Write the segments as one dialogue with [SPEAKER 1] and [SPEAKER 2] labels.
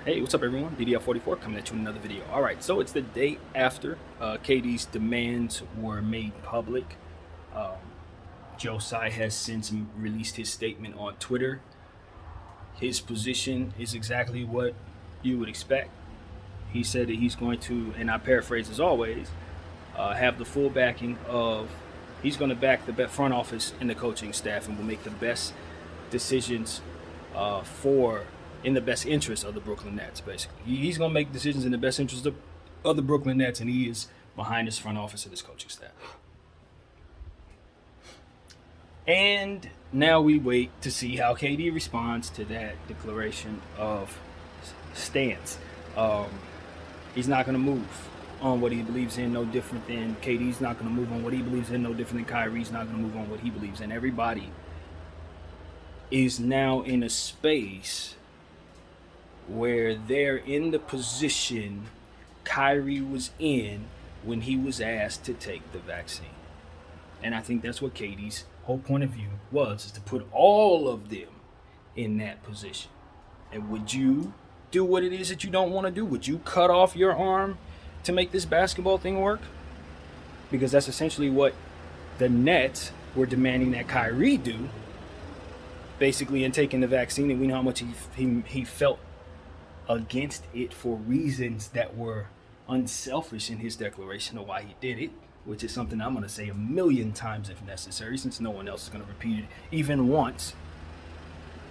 [SPEAKER 1] Hey, what's up, everyone? DDL44 coming at you with another video. All right, so it's the day after KD's demands were made public. Um, Joe Tsai has since released his statement on Twitter. His position is exactly what you would expect. He said that he's going to, and I paraphrase as always, have the full backing of, he's going to back the front office and the coaching staff and will make the best decisions for in the best interest of the Brooklyn Nets. Basically, he's going to make decisions in the best interest of the Brooklyn Nets, and he is behind his front office and his coaching staff. And now we wait to see how KD responds to that declaration of stance. He's not going to move on what he believes in, no different than KD's not going to move on what he believes in, no different than Kyrie's not going to move on what he believes in. Everybody is now in a space where they're in the position Kyrie was in when he was asked to take the vaccine. And I think that's what KD's whole point of view was, is to put all of them in that position. And would you do what it is that you don't want to do? Would you cut off your arm to make this basketball thing work? Because that's essentially what the Nets were demanding that Kyrie do, basically, in taking the vaccine. And we know how much he felt against it for reasons that were unselfish in his declaration of why he did it, which is something I'm going to say a million times if necessary, since no one else is going to repeat it even once.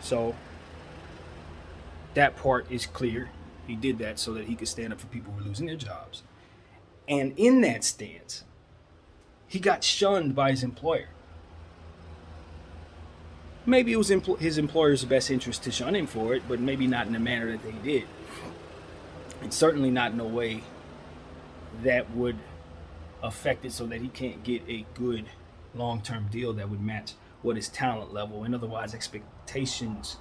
[SPEAKER 1] So that part is clear. He did that so that he could stand up for people who are losing their jobs. And in that stance, he got shunned by his employer. Maybe it was his employer's best interest to shun him for it, but maybe not in the manner that they did. And certainly not in a way that would affect it so that he can't get a good long-term deal that would match what his talent level and otherwise expectancy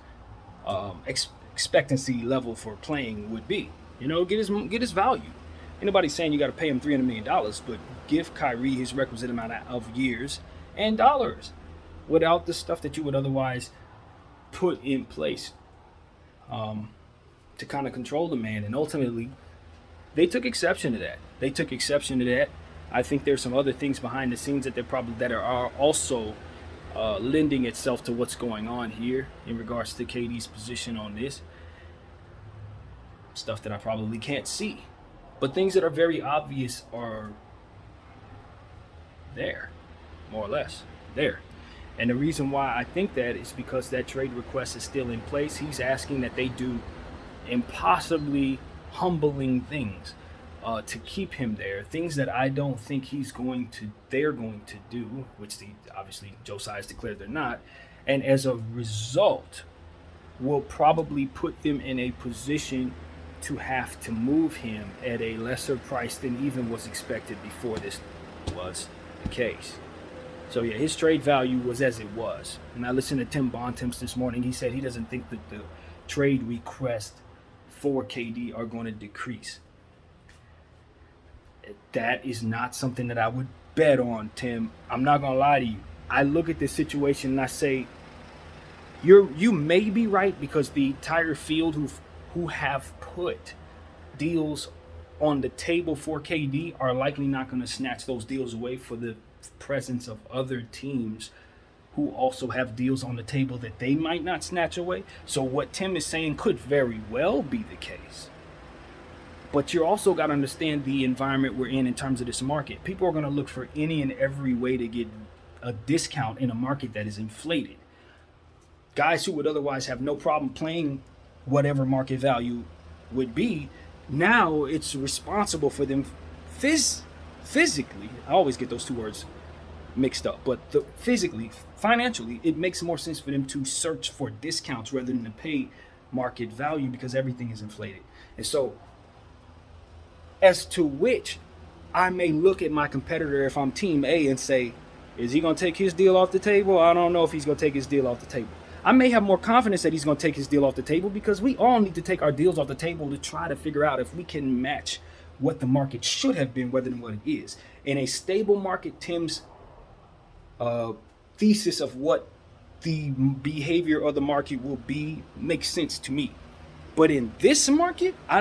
[SPEAKER 1] level for playing would be. You know, get his value. Ain't nobody saying you got to pay him $300 million, but give Kyrie his requisite amount of years and dollars without the stuff that you would otherwise put in place to kind of control the man. And ultimately, they took exception to that. I think there's some other things behind the scenes that are also lending itself to what's going on here in regards to KD's position on this. Stuff that I probably can't see. But things that are very obvious are there, more or less, there. And the reason why I think that is because that trade request is still in place. He's asking that they do impossibly humbling things to keep him there. Things that I don't think they're going to do, which obviously Joe Tsai has declared they're not. And as a result, will probably put them in a position to have to move him at a lesser price than even was expected before this was the case. So yeah, his trade value was as it was. And I listened to Tim Bontemps this morning. He said he doesn't think that the trade request for KD are going to decrease. That is not something that I would bet on, Tim. I'm not going to lie to you. I look at this situation and I say, you may be right, because the entire field who have put deals on the table for KD are likely not going to snatch those deals away for the presence of other teams who also have deals on the table that they might not snatch away. So what Tim is saying could very well be the case. But you also got to understand the environment we're in terms of this market. People are going to look for any and every way to get a discount in a market that is inflated. Guys who would otherwise have no problem playing whatever market value would be, now it's responsible for them physically. I always get those two words mixed up, but physically, financially, it makes more sense for them to search for discounts rather than to pay market value, because everything is inflated. And so, as to which I may look at my competitor if I'm team A and say, is he going to take his deal off the table? I don't know if he's going to take his deal off the table. I may have more confidence that he's going to take his deal off the table, because we all need to take our deals off the table to try to figure out if we can match what the market should have been rather than what it is. In a stable market, Tim's thesis of what the behavior of the market will be makes sense to me. But in this market, I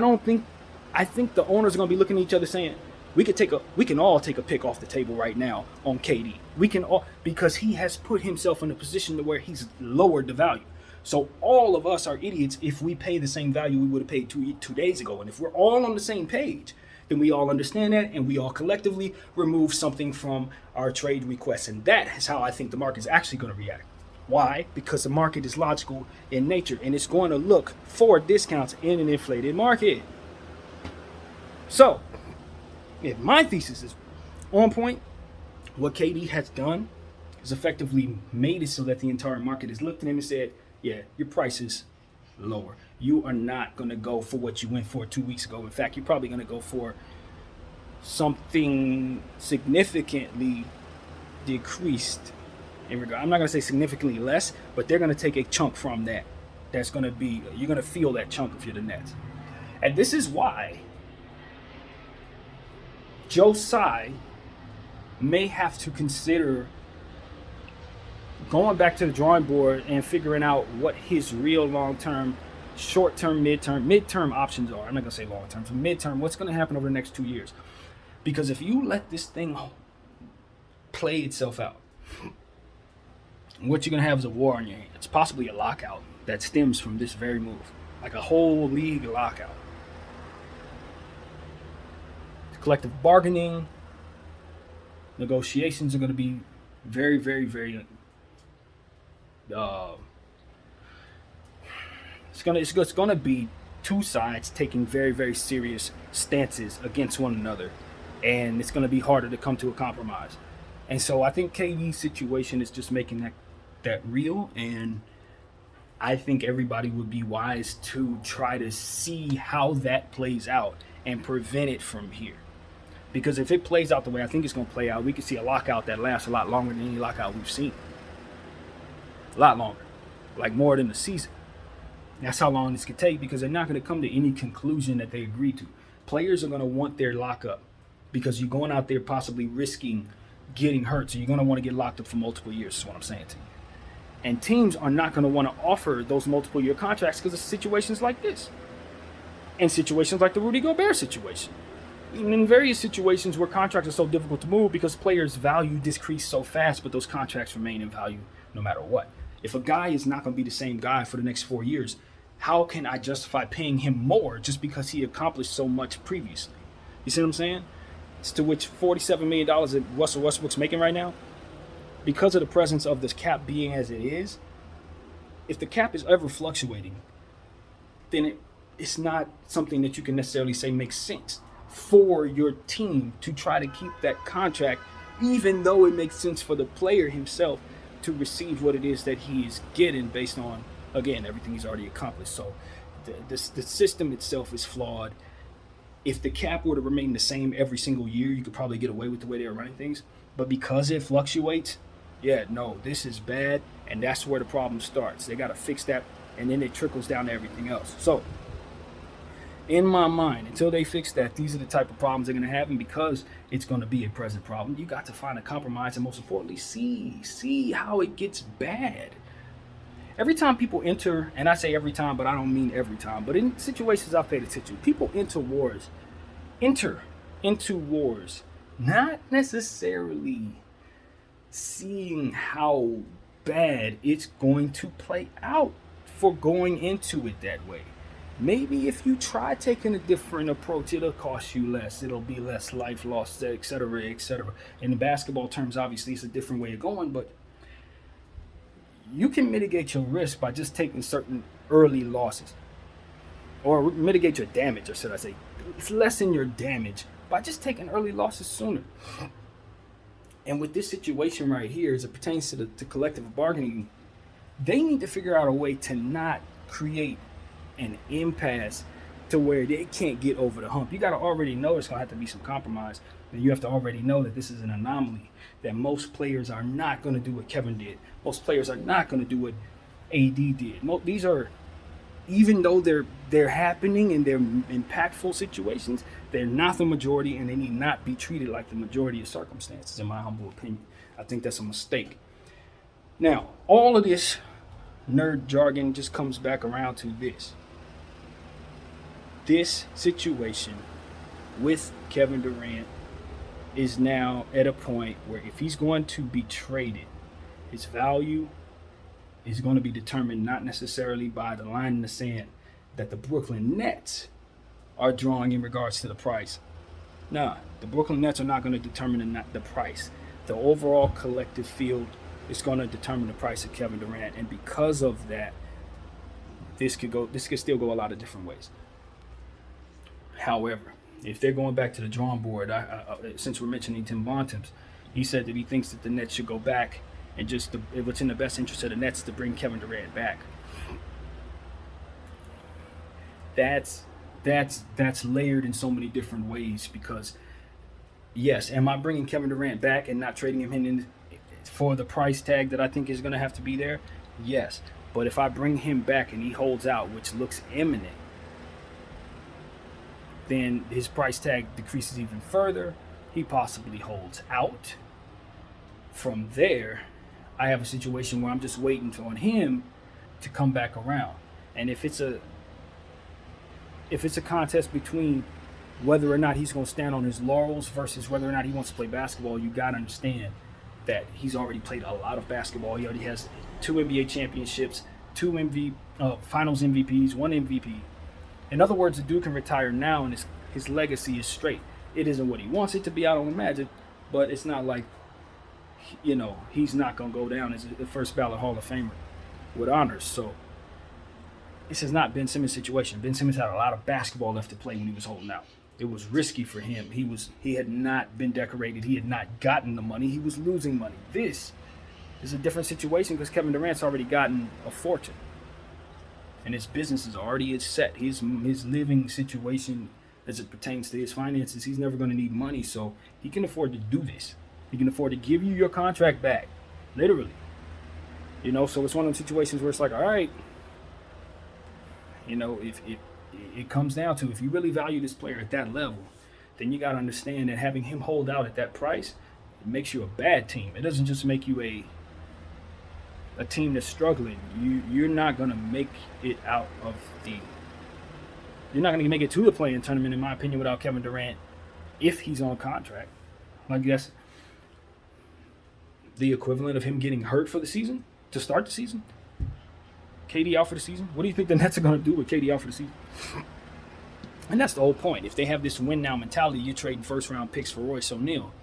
[SPEAKER 1] think the owners are going to be looking at each other saying, we can all take a pick off the table right now on KD. We can all, because he has put himself in a position to where he's lowered the value. So all of us are idiots if we pay the same value we would have paid two days ago. And if we're all on the same page, then we all understand that and we all collectively remove something from our trade requests. And that is how I think the market is actually going to react. Why? Because the market is logical in nature and it's going to look for discounts in an inflated market. So, if my thesis is on point, what KD has done is effectively made it so that the entire market has looked at him and said, yeah, your price is lower. You are not going to go for what you went for 2 weeks ago. In fact, you're probably going to go for something significantly decreased in regard. I'm not going to say significantly less, but they're going to take a chunk from that. That's going to be, you're going to feel that chunk if you're the Nets. And this is why Joe Tsai may have to consider going back to the drawing board and figuring out what his real long-term, short-term, midterm options are. I'm not going to say long-term, so midterm, what's going to happen over the next 2 years. Because if you let this thing play itself out, what you're going to have is a war on your hands, possibly a lockout that stems from this very move, like a whole league lockout. Collective bargaining, negotiations are going to be very, very, very. It's going to be two sides taking very, very serious stances against one another, and it's going to be harder to come to a compromise. And so I think KD's situation is just making that real, and I think everybody would be wise to try to see how that plays out and prevent it from here. Because if it plays out the way I think it's going to play out, we could see a lockout that lasts a lot longer than any lockout we've seen. A lot longer. Like more than a season. That's how long this could take, because they're not going to come to any conclusion that they agree to. Players are going to want their lockup because you're going out there possibly risking getting hurt. So you're going to want to get locked up for multiple years, is what I'm saying to you. And teams are not going to want to offer those multiple year contracts because of situations like this. And situations like the Rudy Gobert situation. In various situations where contracts are so difficult to move because players' value decrease so fast, but those contracts remain in value no matter what. If a guy is not going to be the same guy for the next 4 years, how can I justify paying him more just because he accomplished so much previously? You see what I'm saying? It's to which $47 million that Russell Westbrook's making right now, because of the presence of this cap being as it is, if the cap is ever fluctuating, then it's not something that you can necessarily say makes sense for your team to try to keep that contract, even though it makes sense for the player himself to receive what it is that he is getting based on, again, everything he's already accomplished. So the system itself is flawed. If the cap were to remain the same every single year, you could probably get away with the way they're running things. But because it fluctuates, yeah, no, this is bad, and that's where the problem starts. They got to fix that, and then it trickles down to everything else. So in my mind, until they fix that, these are the type of problems they're going to have. And because it's going to be a present problem, you got to find a compromise and, most importantly, see how it gets bad. Every time people enter, and I say every time, but I don't mean every time, but in situations I've paid attention, people enter into wars, not necessarily seeing how bad it's going to play out for going into it that way. Maybe if you try taking a different approach, it'll cost you less. It'll be less life lost, et cetera, et cetera. In basketball terms, obviously, it's a different way of going, but you can mitigate your risk by just taking certain early losses. Or mitigate your damage, or should I say, lessen your damage by just taking early losses sooner. And with this situation right here, as it pertains to collective bargaining, they need to figure out a way to not create an impasse to where they can't get over the hump. You got to already know there's going to have to be some compromise. And you have to already know that this is an anomaly, that most players are not going to do what Kevin did. Most players are not going to do what AD did. These are, even though they're happening and they're impactful situations, they're not the majority, and they need not be treated like the majority of circumstances, in my humble opinion. I think that's a mistake. Now, all of this nerd jargon just comes back around to this. this situation with Kevin Durant is now at a point where if he's going to be traded, his value is going to be determined not necessarily by the line in the sand that the Brooklyn Nets are drawing in regards to the price. Nah, the Brooklyn Nets are not going to determine the price. The overall collective field is going to determine the price of Kevin Durant, and because of that, this could still go a lot of different ways. However, if they're going back to the drawing board, since we're mentioning Tim Bontemps, he said that he thinks that the Nets should go back and just what's in the best interest of the Nets to bring Kevin Durant back. That's layered in so many different ways because, yes, am I bringing Kevin Durant back and not trading him in for the price tag that I think is going to have to be there? Yes. But if I bring him back and he holds out, which looks imminent, then his price tag decreases even further. He possibly holds out. From there, I have a situation where I'm just waiting on him to come back around. And if it's a contest between whether or not he's going to stand on his laurels versus whether or not he wants to play basketball, you got to understand that he's already played a lot of basketball. He already has 2 NBA championships, 2 finals MVPs, 1 MVP. In other words, the dude can retire now and his legacy is straight. It isn't what he wants it to be, I don't imagine, but it's not like, he's not going to go down as the first ballot Hall of Famer with honors. So this is not Ben Simmons' situation. Ben Simmons had a lot of basketball left to play when he was holding out. It was risky for him. He had not been decorated. He had not gotten the money. He was losing money. This is a different situation because Kevin Durant's already gotten a fortune. And his business is already set. His living situation as it pertains to his finances, he's never going to need money, so he can afford to do this. He can afford to give you your contract back, literally. So it's one of those situations where it's like, all right, if it comes down to if you really value this player at that level, then you got to understand that having him hold out at that price, it makes you a bad team. It doesn't just make you a team that's struggling. You're not going to make it out of you're not going to make it to the play-in tournament, in my opinion, without Kevin Durant if he's on contract. I guess the equivalent of him getting hurt for the season to start the season. KD out for the season. What do you think the Nets are going to do with KD out for the season? And that's the whole point. If they have this win now mentality, you're trading first-round picks for Royce O'Neal,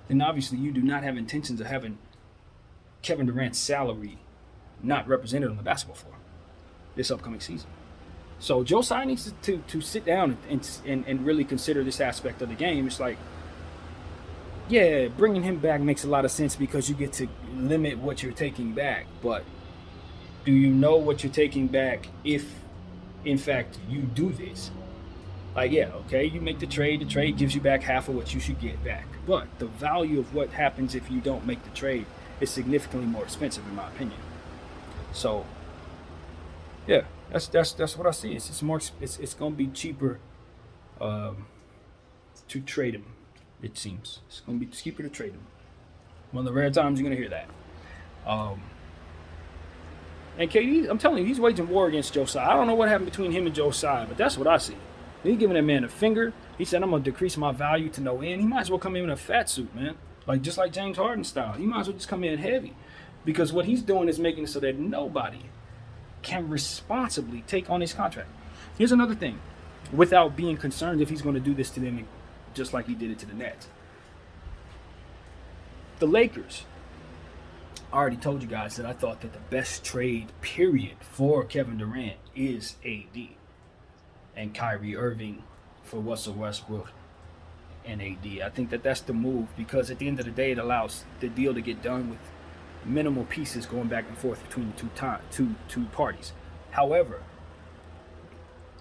[SPEAKER 1] then obviously you do not have intentions of having Kevin Durant's salary not represented on the basketball floor this upcoming season. So Joe Tsai needs to sit down and really consider this aspect of the game. It's like, yeah, bringing him back makes a lot of sense because you get to limit what you're taking back. But do you know what you're taking back if, in fact, you do this? Like, yeah, okay, you make the trade. The trade gives you back half of what you should get back. But the value of what happens if you don't make the trade is significantly more expensive, in my opinion. So, yeah, that's what I see. It's going to be cheaper to trade him. It seems it's going to be cheaper to trade him. One of the rare times you're going to hear that. And KD, I'm telling you, he's waging war against Joe Tsai. I don't know what happened between him and Joe Tsai, but that's what I see. He's giving that man a finger. He said, I'm going to decrease my value to no end. He might as well come in a fat suit, man. Just like James Harden style. He might as well just come in heavy. Because what he's doing is making it so that nobody can responsibly take on his contract. Here's another thing. Without being concerned if he's going to do this to them just like he did it to the Nets. The Lakers. I already told you guys that I thought that the best trade, period, for Kevin Durant is AD. And Kyrie Irving for Russell Westbrook and AD. I think that that's the move because at the end of the day, it allows the deal to get done with minimal pieces going back and forth between the two parties. However,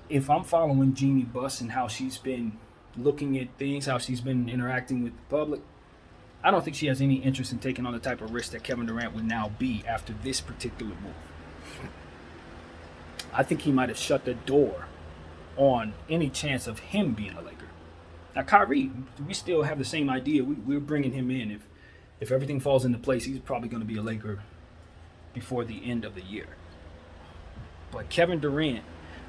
[SPEAKER 1] if I'm following Jeanie Buss and how she's been looking at things, how she's been interacting with the public, I don't think she has any interest in taking on the type of risk that Kevin Durant would now be after this particular move. I think he might have shut the door on any chance of him being a Laker. Now, Kyrie, we still have the same idea. We're bringing him in. If everything falls into place, he's probably going to be a Laker before the end of the year. But Kevin Durant,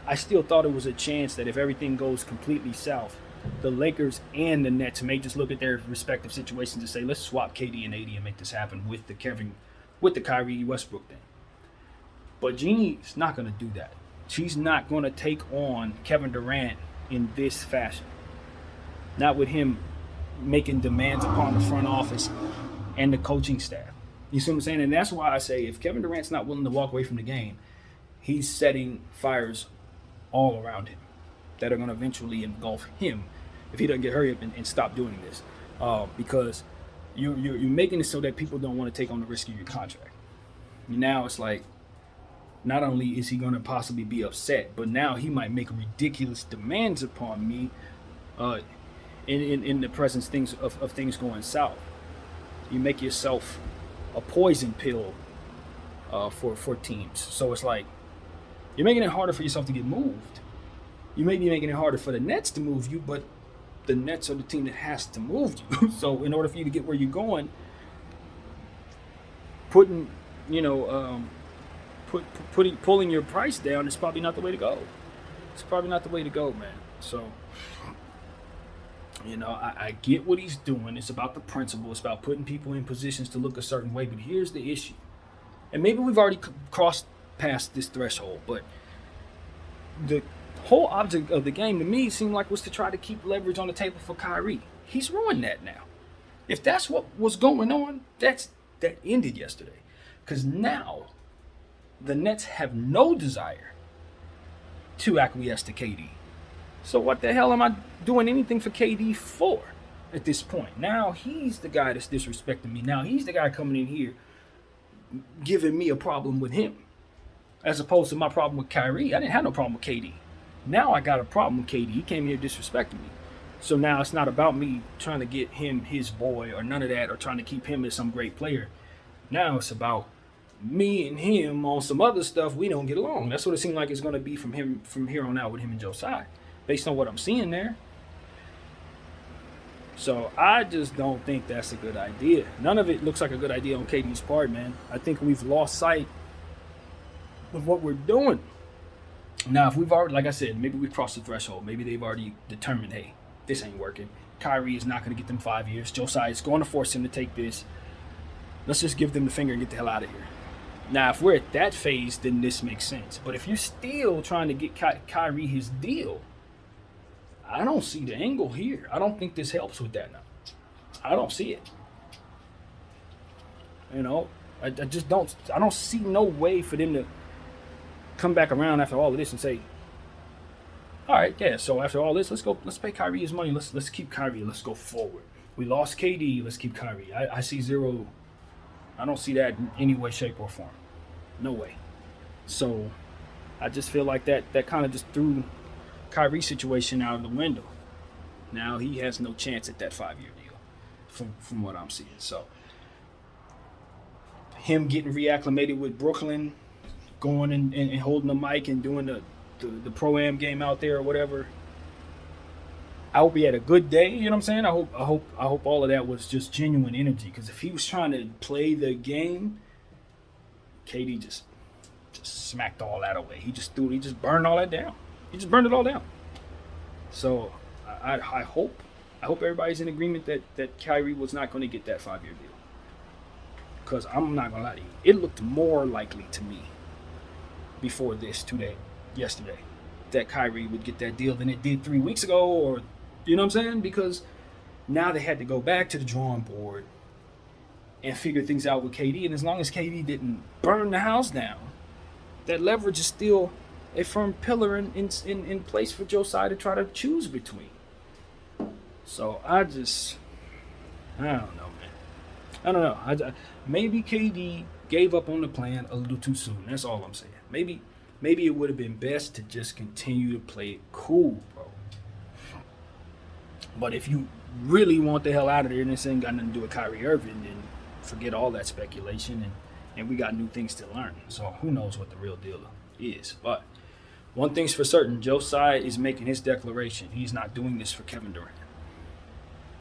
[SPEAKER 1] I still thought it was a chance that if everything goes completely south, the Lakers and the Nets may just look at their respective situations and say, let's swap KD and AD and make this happen with the Kyrie Westbrook thing. But Jeannie's not going to do that. She's not going to take on Kevin Durant in this fashion. Not with him making demands upon the front office and the coaching staff. You see what I'm saying? And that's why I say if Kevin Durant's not willing to walk away from the game, he's setting fires all around him that are going to eventually engulf him if he doesn't get hurry up and stop doing this. Because you're making it so that people don't want to take on the risk of your contract. Now it's like, not only is he going to possibly be upset, but now he might make ridiculous demands upon me in the presence of things going south. You make yourself a poison pill for teams. So it's like you're making it harder for yourself to get moved. You may be making it harder for the Nets to move you, but the Nets are the team that has to move you. So in order for you to get where you're going, pulling your price down is probably not the way to go. It's probably not the way to go, man. So, I get what he's doing. It's about the principle. It's about putting people in positions to look a certain way. But here's the issue. And maybe we've already crossed past this threshold, but the whole object of the game to me seemed like was to try to keep leverage on the table for Kyrie. He's ruined that now. If that's what was going on, that ended yesterday. Because now the Nets have no desire to acquiesce to KD. So what the hell am I doing anything for KD for at this point? Now he's the guy that's disrespecting me. Now he's the guy coming in here giving me a problem with him. As opposed to my problem with Kyrie. I didn't have no problem with KD. Now I got a problem with KD. He came here disrespecting me. So now it's not about me trying to get him his boy or none of that or trying to keep him as some great player. Now it's about me and him on some other stuff. We don't get along. That's what it seemed like it's going to be from here on out with him and Josiah, based on what I'm seeing there. So I just don't think that's a good idea. None of it looks like a good idea on KD's part, man. I think we've lost sight of what we're doing. Now, if we've already, like I said, maybe we've crossed the threshold. Maybe they've already determined, hey, this ain't working. Kyrie is not going to get them 5 years. Josiah is going to force him to take this. Let's just give them the finger and get the hell out of here. Now, if we're at that phase, then this makes sense. But if you're still trying to get Kyrie his deal, I don't see the angle here. I don't think this helps with that now. I don't see it. I just don't. I don't see no way for them to come back around after all of this and say, all right, yeah, so after all this, let's pay Kyrie his money. Let's keep Kyrie. Let's go forward. We lost KD. Let's keep Kyrie. I see zero. I don't see that in any way, shape, or form. No way. So I just feel like that kind of just threw Kyrie's situation out of the window. Now he has no chance at that 5-year deal from what I'm seeing. So him getting reacclimated with Brooklyn, going and holding the mic and doing the pro-am game out there or whatever. I hope he had a good day, you know what I'm saying? I hope all of that was just genuine energy, because if he was trying to play the game, KD just smacked all that away. He just burned all that down. He just burned it all down. So I hope everybody's in agreement that Kyrie was not going to get that 5-year deal. Because I'm not going to lie to you, it looked more likely to me before yesterday, that Kyrie would get that deal than it did 3 weeks ago, or, you know what I'm saying? Because now they had to go back to the drawing board and figure things out with KD. And as long as KD didn't burn the house down, that leverage is still a firm pillar in place for Josiah to try to choose between. So I don't know, man. I don't know. Maybe KD gave up on the plan a little too soon. That's all I'm saying. Maybe it would have been best to just continue to play it cool, bro. But if you really want the hell out of there and this ain't got nothing to do with Kyrie Irving, then forget all that speculation, and we got new things to learn. So who knows what the real deal is. But one thing's for certain, Josiah is making his declaration. He's not doing this for Kevin Durant.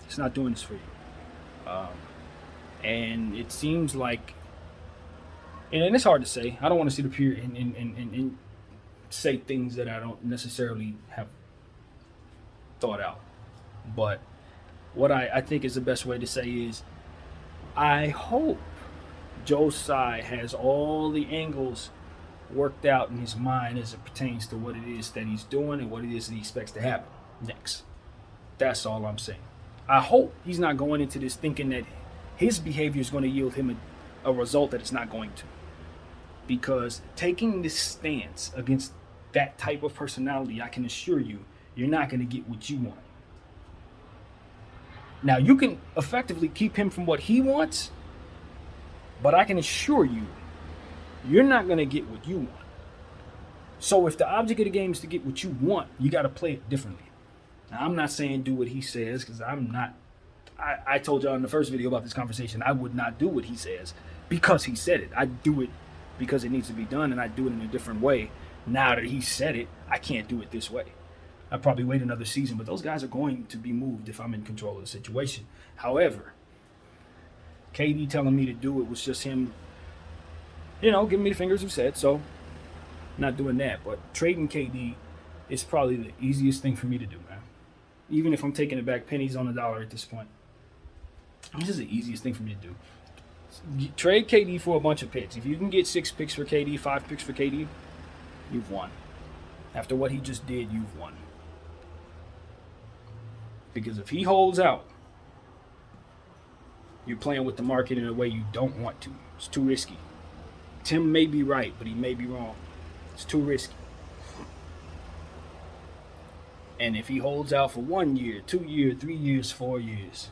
[SPEAKER 1] He's not doing this for you. And it seems like, and it's hard to say. I don't want to sit up here and say things that I don't necessarily have thought out. But what I think is the best way to say is I hope Joe Tsai has all the angles worked out in his mind as it pertains to what it is that he's doing and what it is that he expects to happen next. That's all I'm saying. I hope he's not going into this thinking that his behavior is going to yield him a result that it's not going to. Because taking this stance against that type of personality, I can assure you, you're not going to get what you want. Now, you can effectively keep him from what he wants, but I can assure you, you're not going to get what you want. So if the object of the game is to get what you want, you got to play it differently. Now, I'm not saying do what he says, because I'm not. I told y'all in the first video about this conversation, I would not do what he says because he said it. I do it because it needs to be done, and I do it in a different way. Now that he said it, I can't do it this way. I'll probably wait another season, but those guys are going to be moved if I'm in control of the situation. However, KD telling me to do it was just him, giving me the fingers of said, so not doing that. But trading KD is probably the easiest thing for me to do, man. Even if I'm taking it back pennies on the dollar at this point. This is the easiest thing for me to do. Trade KD for a bunch of picks. If you can get 6 picks for KD, 5 picks for KD, you've won. After what he just did, you've won. Because if he holds out, you're playing with the market in a way you don't want to. It's too risky. Tim may be right, but he may be wrong. It's too risky. And if he holds out for 1 year, 2 years, 3 years, 4 years,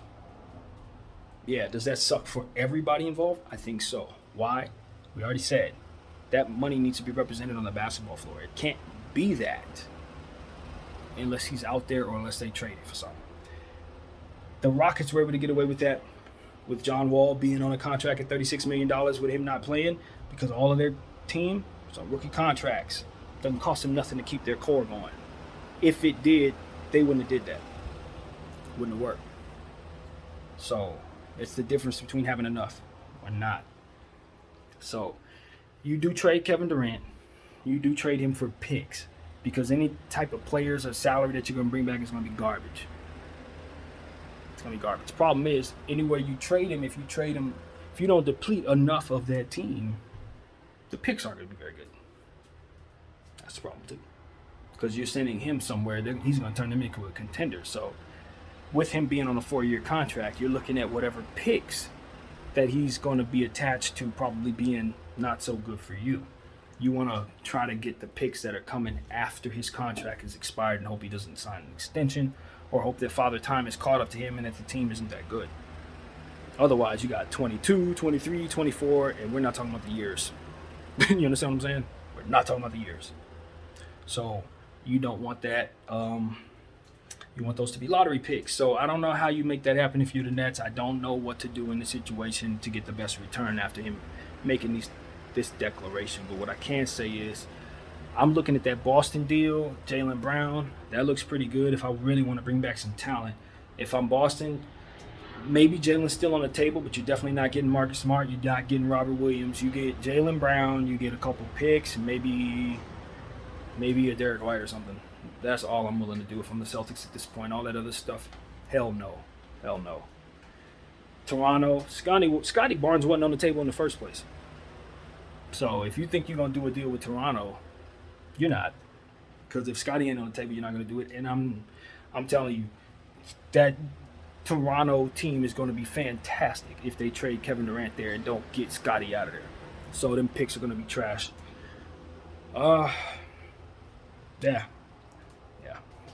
[SPEAKER 1] yeah, does that suck for everybody involved? I think so. Why? We already said that money needs to be represented on the basketball floor. It can't be that unless he's out there or unless they trade it for something. The Rockets were able to get away with that with John Wall being on a contract at $36 million with him not playing because all of their team was on rookie contracts. Doesn't cost them nothing to keep their core going. If it did, they wouldn't have did that. Wouldn't have worked. So it's the difference between having enough or not. So you do trade Kevin Durant. You do trade him for picks because any type of players or salary that you're going to bring back is going to be garbage. It's going to be garbage. The problem is, anywhere you trade him, if you don't deplete enough of that team, the picks aren't going to be very good. That's the problem too. Because you're sending him somewhere, he's going to turn them into a contender. So with him being on a 4-year contract, you're looking at whatever picks that he's going to be attached to probably being not so good for you. You want to try to get the picks that are coming after his contract is expired and hope he doesn't sign an extension or hope that Father Time is caught up to him and that the team isn't that good. Otherwise, you got 22, 23, 24, and we're not talking about the years. You understand what I'm saying? We're not talking about the years. So you don't want that. You want those to be lottery picks. So I don't know how you make that happen if you're the Nets. I don't know what to do in the situation to get the best return after him making this declaration. But what I can say is I'm looking at that Boston deal, Jaylen Brown. That looks pretty good if I really want to bring back some talent. If I'm Boston, maybe Jaylen's still on the table, but you're definitely not getting Marcus Smart. You're not getting Robert Williams. You get Jaylen Brown. You get a couple picks, and maybe a Derek White or something. That's all I'm willing to do if I'm the Celtics at this point. All that other stuff, hell no. Hell no. Toronto, Scotty Barnes wasn't on the table in the first place. So if you think you're going to do a deal with Toronto, you're not. Because if Scotty ain't on the table, you're not going to do it. And I'm telling you, that Toronto team is going to be fantastic if they trade Kevin Durant there and don't get Scotty out of there. So them picks are going to be trash. Yeah.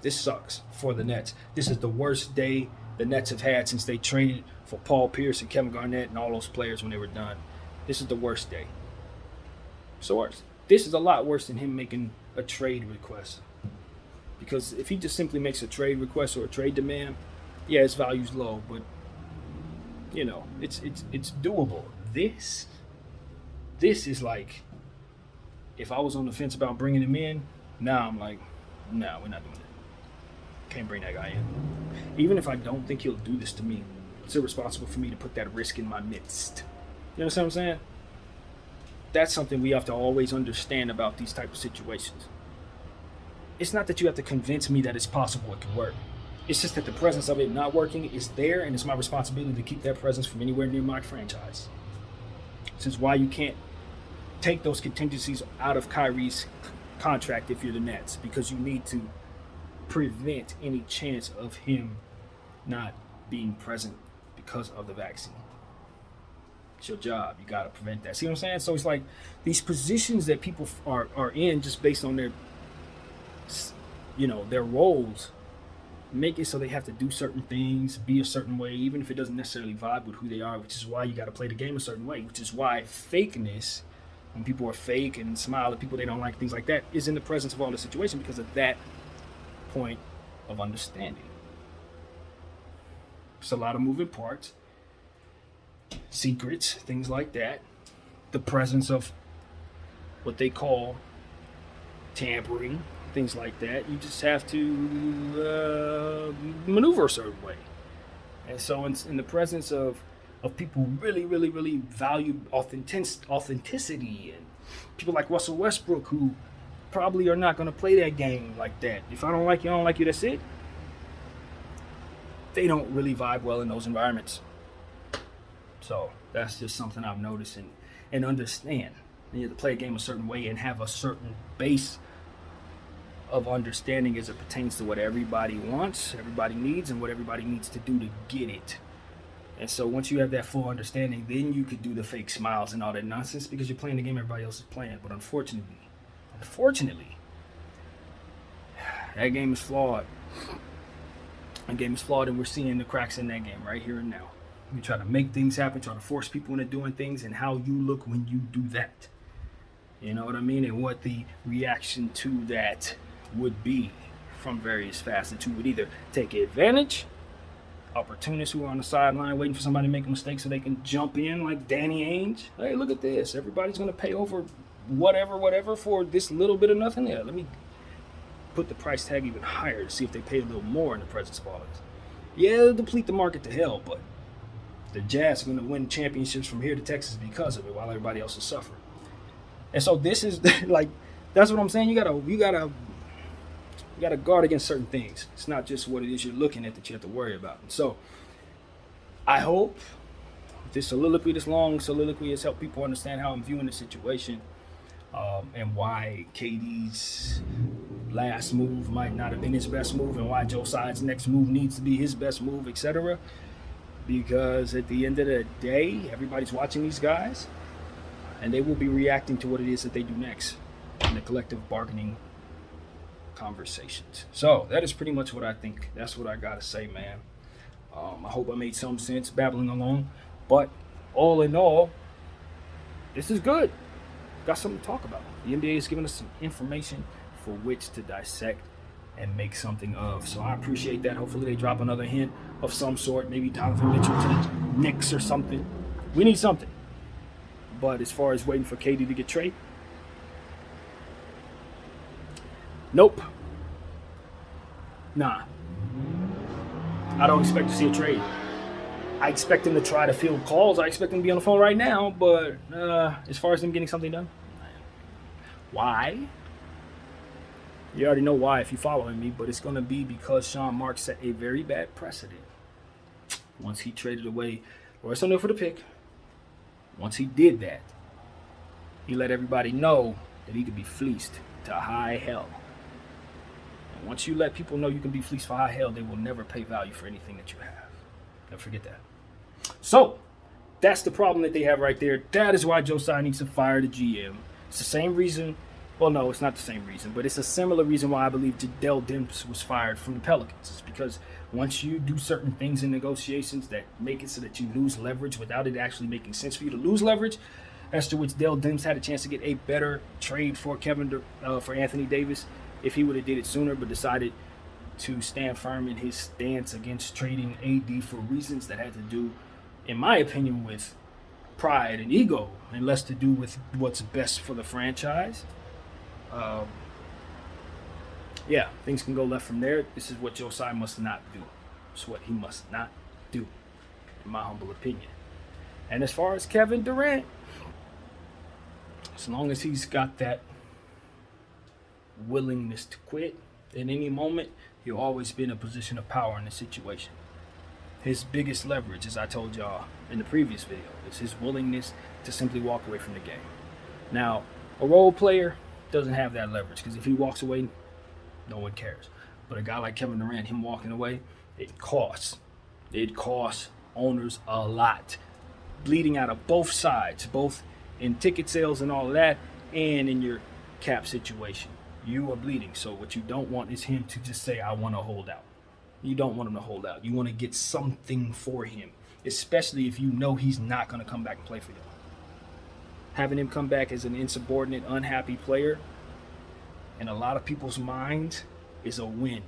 [SPEAKER 1] This sucks for the Nets. This is the worst day the Nets have had since they traded for Paul Pierce and Kevin Garnett and all those players when they were done. This is the worst day. It's the worst. This is a lot worse than him making a trade request. Because if he just simply makes a trade request or a trade demand, yeah, his value's low, but it's doable. This is like, if I was on the fence about bringing him in, now I'm like, no, we're not doing it. Can't bring that guy in. Even if I don't think he'll do this to me, it's irresponsible for me to put that risk in my midst. You understand what I'm saying? That's something we have to always understand about these type of situations. it's not that you have to convince me that it's possible it can work. It's just that the presence of it not working is there, and it's my responsibility to keep that presence from anywhere near my franchise. This is why you can't take those contingencies out of Kyrie's contract if you're the Nets, because you need to prevent any chance of him not being present because of the vaccine. It's your job. You got to prevent that. See what I'm saying? So it's like these positions that people are in just based on their, their roles, make it so they have to do certain things, be a certain way, even if it doesn't necessarily vibe with who they are, which is why you got to play the game a certain way, which is why fakeness, when people are fake and smile at people they don't like, things like that, is in the presence of all the situation because of that point of understanding. It's a lot of moving parts, secrets, things like that. The presence of what they call tampering, things like that. You just have to maneuver a certain way. And so in the presence of people who really value authenticity, and people like Russell Westbrook, who probably are not going to play that game like that. If I don't like you, I don't like you, that's it. They don't really vibe well in those environments. So that's just something I've noticed and understand. You have to play a game a certain way and have a certain base of understanding as it pertains to what everybody wants, everybody needs, and what everybody needs to do to get it. And so once you have that full understanding, then you could do the fake smiles and all that nonsense because you're playing the game everybody else is playing. But unfortunately, that game is flawed. That game is flawed, and we're seeing the cracks in that game right here and now. You try to make things happen, try to force people into doing things, and how you look when you do that. You know what I mean? And what the reaction to that would be from various facets who would either take advantage, opportunists who are on the sideline waiting for somebody to make a mistake so they can jump in like Danny Ainge. Hey, look at this. Everybody's going to pay over whatever for this little bit of nothing. Yeah, let me put the price tag even higher to see if they pay a little more in the presence of all this. Yeah, it'll deplete the market to hell, but the Jazz are going to win championships from here to Texas because of it while everybody else is suffering. And so this is like, that's what I'm saying. You gotta guard against certain things. It's not just what it is you're looking at that you have to worry about. And so I hope this long soliloquy has helped people understand how I'm viewing the situation, and why KD's last move might not have been his best move, and why Joe Tsai's next move needs to be his best move, etc. Because at the end of the day, everybody's watching these guys, and they will be reacting to what it is that they do next in the collective bargaining conversations. So that is pretty much what I think. That's what I gotta say, man. I hope I made some sense babbling along, but all in all, this is good. Got something to talk about. The NBA is giving us some information for which to dissect and make something of. So I appreciate that. Hopefully they drop another hint of some sort, maybe Donovan Mitchell to the Knicks or something. We need something. But as far as waiting for KD to get traded, nope. Nah. I don't expect to see a trade. I expect him to try to field calls. I expect him to be on the phone right now, but as far as him getting something done, why? You already know why if you're following me, but it's going to be because Sean Marks set a very bad precedent. Once he traded away Royce O'Neal for the pick, once he did that, he let everybody know that he could be fleeced to high hell. And once you let people know you can be fleeced for high hell, they will never pay value for anything that you have. Never forget that. So, that's the problem that they have right there. That is why Joe Tsai needs to fire the GM. It's the same reason. Well, no, it's not the same reason, but it's a similar reason why I believe Dell Demps was fired from the Pelicans. It's because once you do certain things in negotiations that make it so that you lose leverage without it actually making sense for you to lose leverage, as to which Dell Demps had a chance to get a better trade for for Anthony Davis if he would have did it sooner, but decided to stand firm in his stance against trading AD for reasons that had to do, in my opinion, with pride and ego and less to do with what's best for the franchise. Things can go left from there. This is what Joe Tsai must not do. It's what he must not do, in my humble opinion. And as far as Kevin Durant, as long as he's got that willingness to quit, in any moment, he'll always be in a position of power in the situation. His biggest leverage, as I told y'all in the previous video, is his willingness to simply walk away from the game. Now, a role player doesn't have that leverage, because if he walks away, no one cares. But a guy like Kevin Durant, him walking away, it costs. It costs owners a lot. Bleeding out of both sides, both in ticket sales and all of that, and in your cap situation. You are bleeding. So what you don't want is him to just say, I want to hold out. You don't want him to hold out. You want to get something for him, especially if you know he's not going to come back and play for you. Having him come back as an insubordinate, unhappy player, in a lot of people's minds, is a win.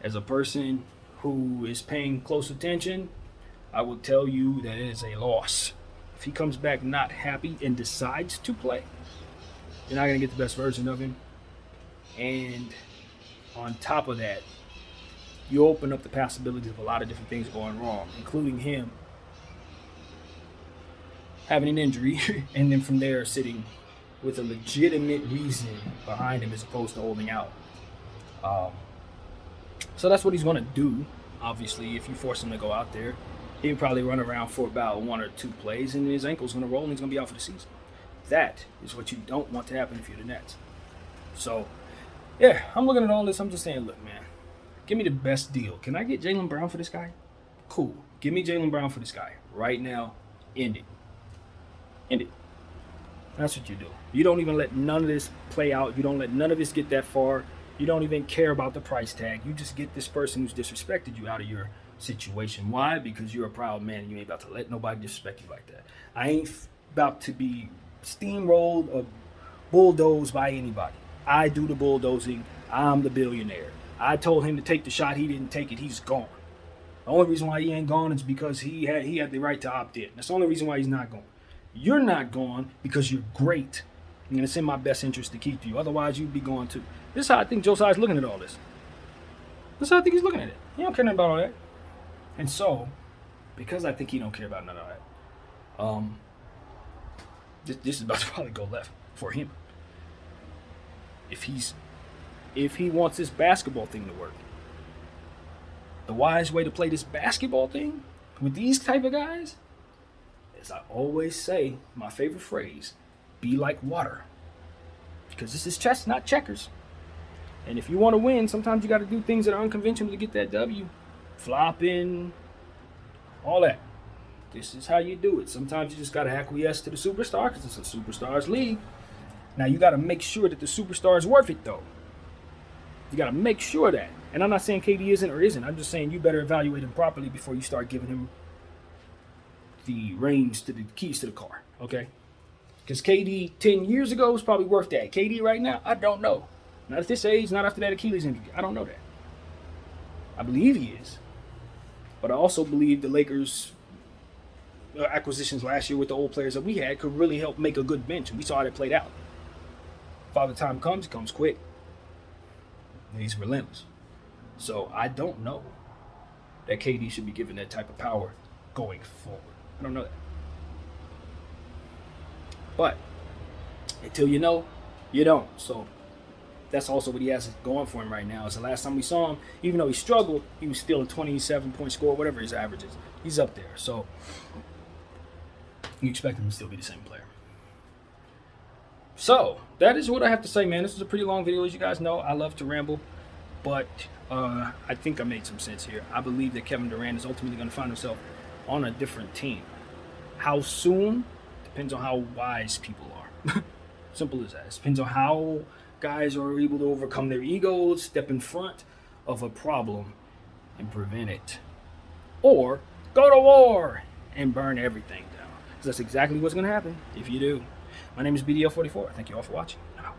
[SPEAKER 1] As a person who is paying close attention, I will tell you that it is a loss. If he comes back not happy and decides to play, you're not going to get the best version of him. And on top of that, you open up the possibilities of a lot of different things going wrong, including him having an injury, and then from there sitting with a legitimate reason behind him as opposed to holding out. So that's what he's going to do. Obviously, if you force him to go out there, he'll probably run around for about 1 or 2 plays, and his ankle's going to roll, and he's going to be out for the season. That is what you don't want to happen if you're the Nets. So, yeah, I'm looking at all this. I'm just saying, look, man, give me the best deal. Can I get Jaylen Brown for this guy? Cool. Give me Jaylen Brown for this guy. Right now, end it. End it. That's what you do. You don't even let none of this play out. You don't let none of this get that far. You don't even care about the price tag. You just get this person who's disrespected you out of your situation. Why? Because you're a proud man and you ain't about to let nobody disrespect you like that. I ain't about to be steamrolled or bulldozed by anybody. I do the bulldozing. I'm the billionaire. I told him to take the shot. He didn't take it. He's gone. The only reason why he ain't gone is because he had the right to opt in. That's the only reason why he's not gone. You're not gone because you're great. And it's in my best interest to keep you. Otherwise, you'd be gone too. This is how I think Josiah's looking at all this. This is how I think he's looking at it. He don't care nothing about all that. And so, because I think he don't care about none of that, this is about to probably go left for him. If he wants this basketball thing to work, the wise way to play this basketball thing with these type of guys, as I always say, my favorite phrase, be like water. Because this is chess, not checkers. And if you want to win, sometimes you got to do things that are unconventional to get that W. Flopping, all that. This is how you do it. Sometimes you just got to acquiesce to the superstar because it's a superstars league. Now you got to make sure that the superstar is worth it, though. You got to make sure that. And I'm not saying KD isn't or isn't. I'm just saying you better evaluate him properly before you start giving him the reins to the keys to the car, okay? Because KD 10 years ago was probably worth that. KD right now, I don't know. Not at this age, not after that Achilles injury. I don't know that. I believe he is. But I also believe the Lakers' acquisitions last year with the old players that we had could really help make a good bench. And we saw how it played out. Father time comes, it comes quick. And he's relentless. So I don't know that KD should be given that type of power going forward. I don't know that. But until you know, you don't. So that's also what he has going for him right now. Is the last time we saw him, even though he struggled, he was still a 27-point scorer, whatever his average is. He's up there. So you expect him to still be the same player. So that is what I have to say, man. This is a pretty long video, as you guys know. I love to ramble, but I think I made some sense here. I believe that Kevin Durant is ultimately going to find himself on a different team. How soon? Depends on how wise people are. Simple as that. It depends on how guys are able to overcome their egos, step in front of a problem, and prevent it. Or go to war and burn everything down. Because that's exactly what's going to happen if you do. My name is BDL44. Thank you all for watching.